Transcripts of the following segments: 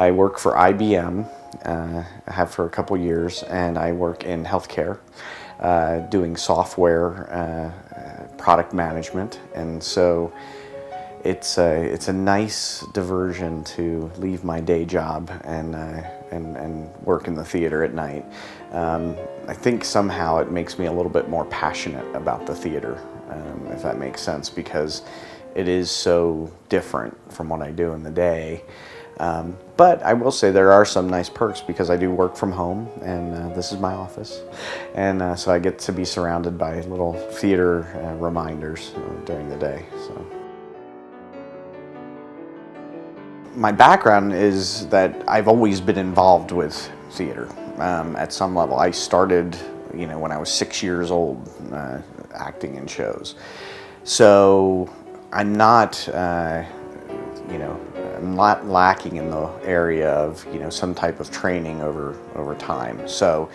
I work for IBM, I have for a couple years, and I work in healthcare, doing software product management, and so it's a nice diversion to leave my day job and work in the theater at night. I think somehow it makes me a little bit more passionate about the theater, if that makes sense, because it is so different from what I do in the day. But I will say there are some nice perks because I do work from home, and this is my office, and so I get to be surrounded by little theater reminders during the day. So. My background is that I've always been involved with theater at some level. I started, when I was 6 years old, acting in shows. So I'm not, I'm not lacking in the area of, some type of training over time. So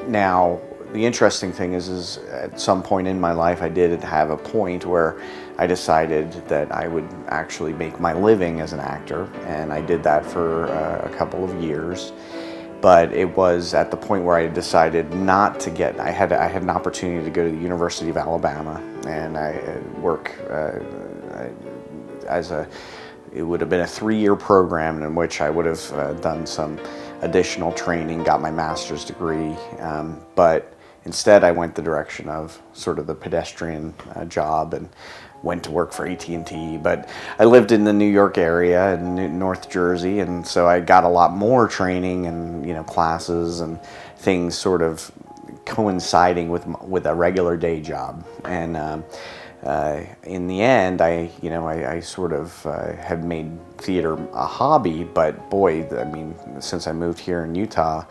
now the interesting thing is at some point in my life I did have a point where I decided that I would actually make my living as an actor, and I did that for a couple of years. But it was at the point where I decided not to get. I had an opportunity to go to the University of Alabama, and I work it would have been a 3-year program in which I would have done some additional training, got my master's degree, but instead I went the direction of sort of the pedestrian job and went to work for AT&T. But I lived in the New York area in North Jersey, and so I got a lot more training and classes and things sort of coinciding with a regular day job. And in the end, I sort of had made theater a hobby, but boy, I mean, since I moved here in Utah,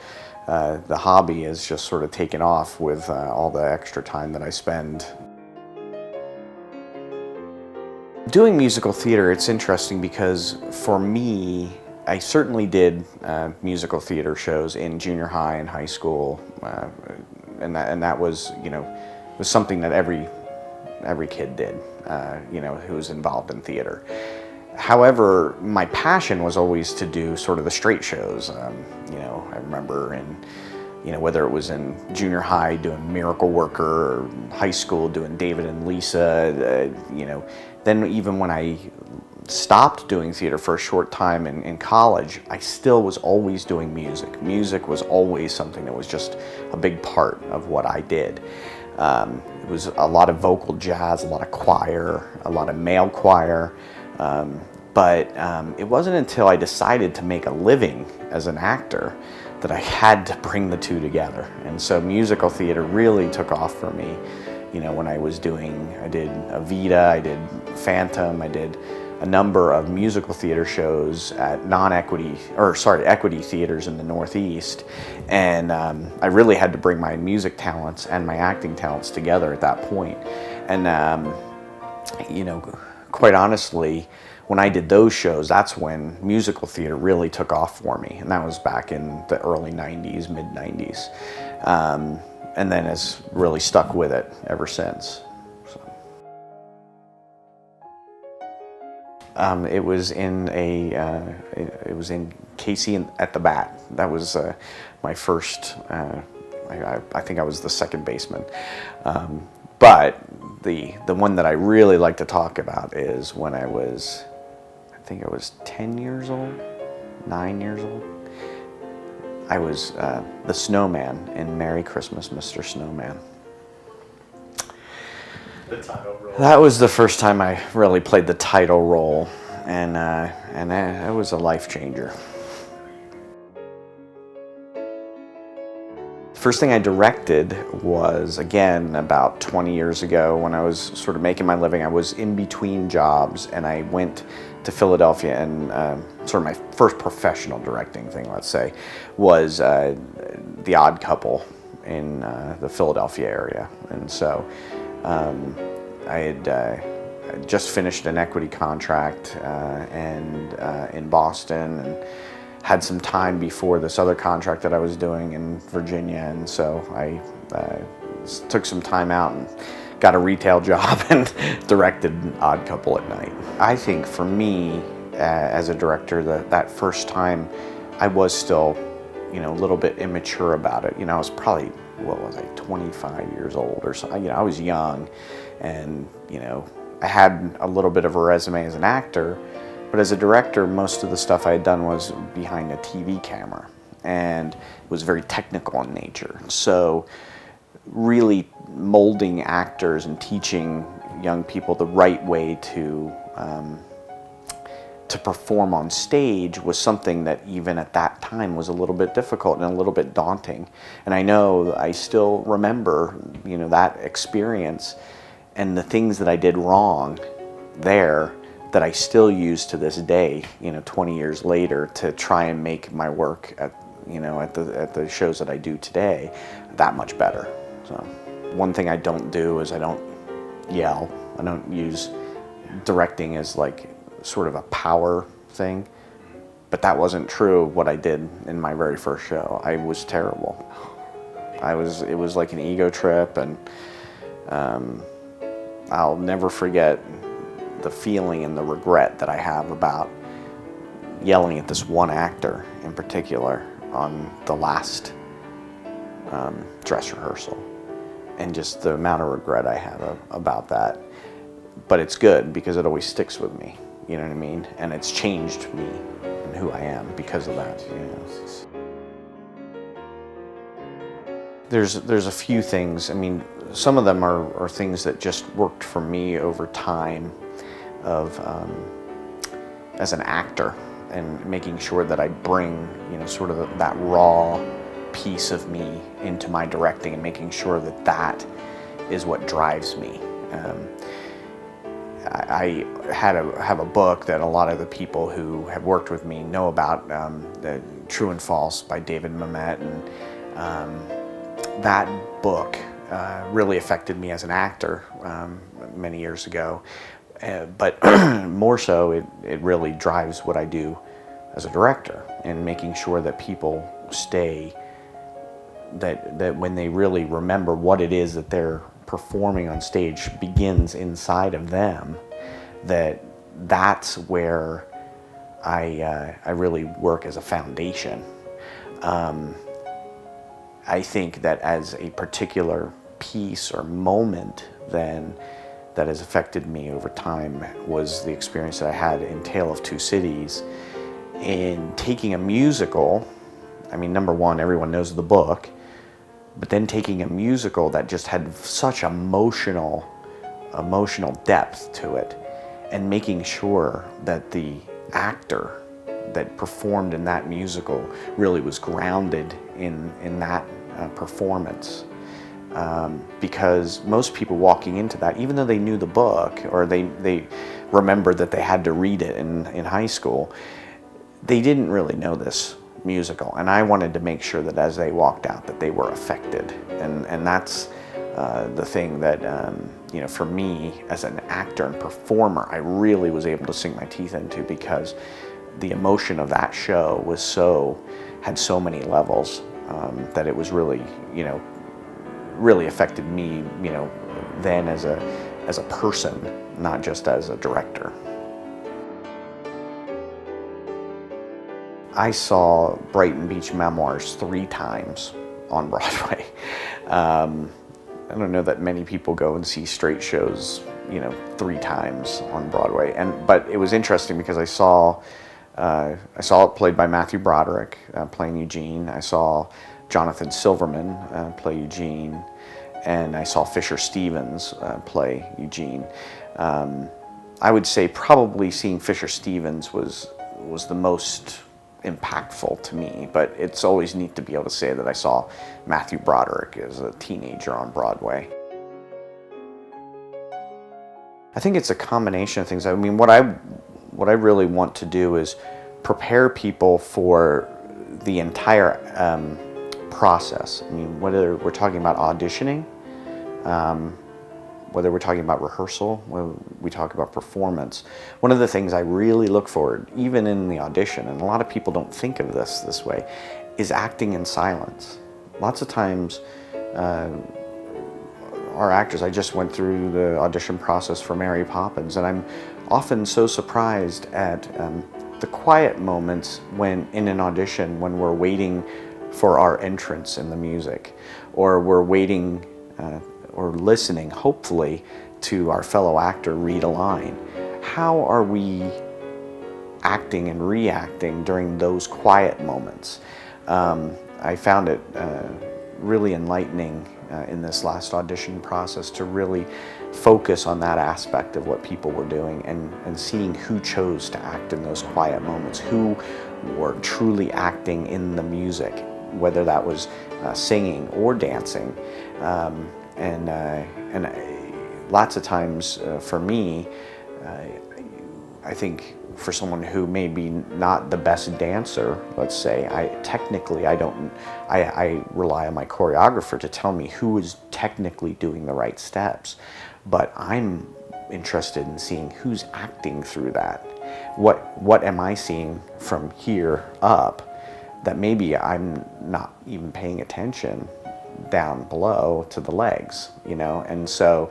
the hobby has just sort of taken off with all the extra time that I spend. Doing musical theater, it's interesting because for me, I certainly did musical theater shows in junior high and high school, and that was, was something that every kid did, who was involved in theater. However, my passion was always to do sort of the straight shows. I remember whether it was in junior high doing Miracle Worker, or high school doing David and Lisa, then even when I stopped doing theater for a short time in college, I still was always doing music. Music was always something that was just a big part of what I did. It was a lot of vocal jazz, a lot of choir, a lot of male choir, but it wasn't until I decided to make a living as an actor that I had to bring the two together. And so musical theater really took off for me. When I did Evita, I did Phantom, I did a number of musical theater shows at equity theaters in the Northeast. And I really had to bring my music talents and my acting talents together at that point. And, quite honestly, when I did those shows, that's when musical theater really took off for me. And that was back in the early 90s, mid 90s. And then has really stuck with it ever since. So. It was in Casey at the Bat. That was my first. I think I was the second baseman. But the one that I really like to talk about is when I think I was 10 years old, 9 years old. I was the snowman in Merry Christmas, Mr. Snowman. The title role. That was the first time I really played the title role, and that was a life changer. First thing I directed was, again, about 20 years ago when I was sort of making my living. I was in between jobs, and I went to Philadelphia, and sort of my first professional directing thing, let's say, was The Odd Couple in the Philadelphia area. And so I had just finished an equity contract in Boston, and had some time before this other contract that I was doing in Virginia, and so I took some time out and got a retail job and directed Odd Couple at night. I think for me, as a director, that first time I was still, a little bit immature about it. I was probably, what was I, 25 years old or something. I was young, and, I had a little bit of a resume as an actor, but as a director, most of the stuff I had done was behind a TV camera, and it was very technical in nature. So really molding actors and teaching young people the right way to perform on stage was something that even at that time was a little bit difficult and a little bit daunting. And I still remember, that experience and the things that I did wrong there that I still use to this day, 20 years later, to try and make my work at the shows that I do today that much better. So one thing I don't do is I don't yell. I don't use directing as like sort of a power thing, but that wasn't true of what I did in my very first show. I was terrible. It was like an ego trip, and I'll never forget the feeling and the regret that I have about yelling at this one actor in particular on the last dress rehearsal, and just the amount of regret I have about that. But it's good because it always sticks with me, you know what I mean? And it's changed me and who I am because of that. There's a few things. I mean, some of them are things that just worked for me over time of as an actor, and making sure that I bring sort of that raw piece of me into my directing, and making sure that that is what drives me. I have a book that a lot of the people who have worked with me know about, the True and False by David Mamet, and that book really affected me as an actor many years ago. But more so, it really drives what I do as a director, and making sure that people stay, that when they really remember what it is that they're performing on stage begins inside of them, that's where I really work as a foundation. I think that as a particular piece or moment then that has affected me over time was the experience that I had in Tale of Two Cities. In taking a musical, I mean, number one, everyone knows the book, but then taking a musical that just had such emotional depth to it, and making sure that the actor that performed in that musical really was grounded in that performance. Because most people walking into that, even though they knew the book, or they remembered that they had to read it in high school, they didn't really know this musical. And I wanted to make sure that as they walked out that they were affected. And that's the thing that, for me as an actor and performer, I really was able to sink my teeth into, because the emotion of that show had so many levels that it was really, really affected me, then as a person, not just as a director. I saw Brighton Beach Memoirs 3 times on Broadway. I don't know that many people go and see straight shows, 3 times on Broadway. But it was interesting because I saw it played by Matthew Broderick playing Eugene. I saw Jonathan Silverman play Eugene, and I saw Fisher Stevens play Eugene. I would say probably seeing Fisher Stevens was the most impactful to me, but it's always neat to be able to say that I saw Matthew Broderick as a teenager on Broadway. I think it's a combination of things. I mean, what I really want to do is prepare people for the entire process. I mean, whether we're talking about auditioning, whether we're talking about rehearsal, whether we talk about performance. One of the things I really look for, even in the audition, and a lot of people don't think of this way, is acting in silence. Lots of times our actors. I just went through the audition process for Mary Poppins, and I'm often so surprised at the quiet moments when in an audition, when we're waiting for our entrance in the music, or we're waiting or listening, hopefully, to our fellow actor read a line. How are we acting and reacting during those quiet moments? I found it really enlightening in this last audition process to really focus on that aspect of what people were doing and seeing who chose to act in those quiet moments, who were truly acting in the music, whether that was singing or dancing. And lots of times for me, I think for someone who may be not the best dancer, let's say, I rely on my choreographer to tell me who is technically doing the right steps, but I'm interested in seeing who's acting through that. What am I seeing from here up that maybe I'm not even paying attention down below to the legs, you know? And so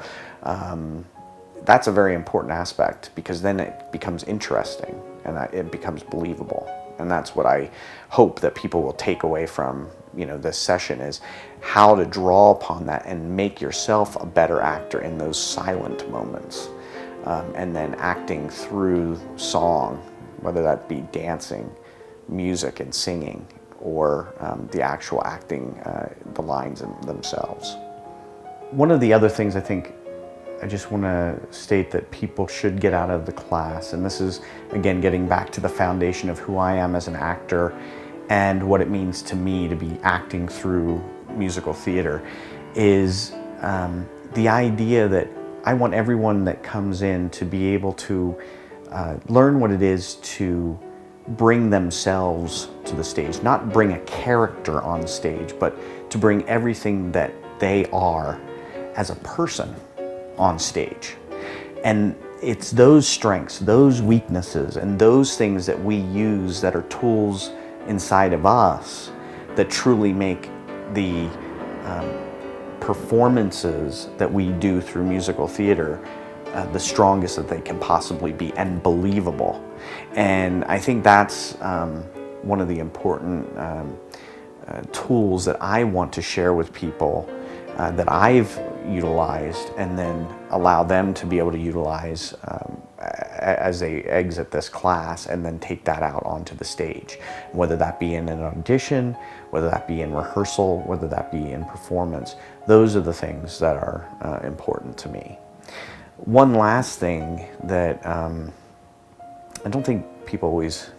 that's a very important aspect, because then it becomes interesting and it becomes believable. And that's what I hope that people will take away from, you know, this session, is how to draw upon that and make yourself a better actor in those silent moments. And then acting through song, whether that be dancing, music and singing, or the actual acting, the lines themselves. One of the other things I think I just want to state that people should get out of the class, and this is, again, getting back to the foundation of who I am as an actor and what it means to me to be acting through musical theater, is the idea that I want everyone that comes in to be able to learn what it is to bring themselves to the stage, not bring a character on stage, but to bring everything that they are as a person on stage. And it's those strengths, those weaknesses, and those things that we use that are tools inside of us that truly make the performances that we do through musical theater the strongest that they can possibly be, and believable. And I think that's one of the important tools that I want to share with people that I've utilized, and then allow them to be able to utilize as they exit this class, and then take that out onto the stage, whether that be in an audition, whether that be in rehearsal, whether that be in performance. Those are the things that are important to me. One last thing that I don't think people always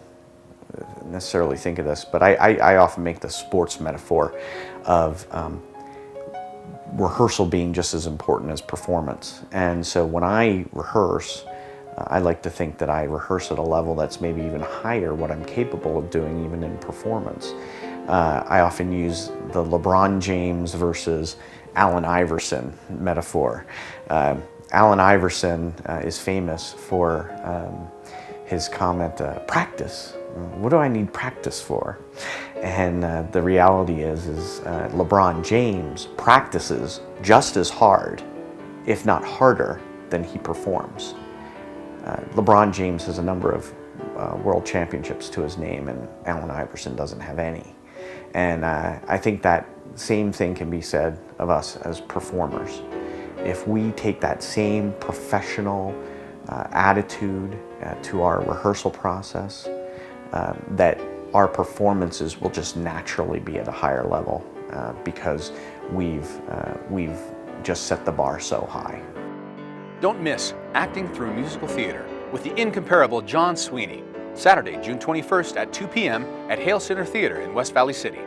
necessarily think of this, but I often make the sports metaphor of rehearsal being just as important as performance. And so when I rehearse, I like to think that I rehearse at a level that's maybe even higher what I'm capable of doing even in performance. I often use the LeBron James versus Allen Iverson metaphor. Allen Iverson is famous for his comment, practice. What do I need practice for? And the reality is LeBron James practices just as hard, if not harder, than he performs. LeBron James has a number of world championships to his name, and Allen Iverson doesn't have any. And I think that same thing can be said of us as performers. If we take that same professional attitude to our rehearsal process, that our performances will just naturally be at a higher level because we've just set the bar so high. Don't miss Acting Through Musical Theater with the incomparable John Sweeney, Saturday, June 21st at 2 p.m. at Hale Center Theater in West Valley City.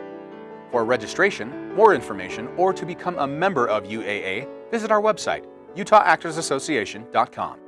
For registration, more information, or to become a member of UAA, visit our website, utahactorsassociation.com.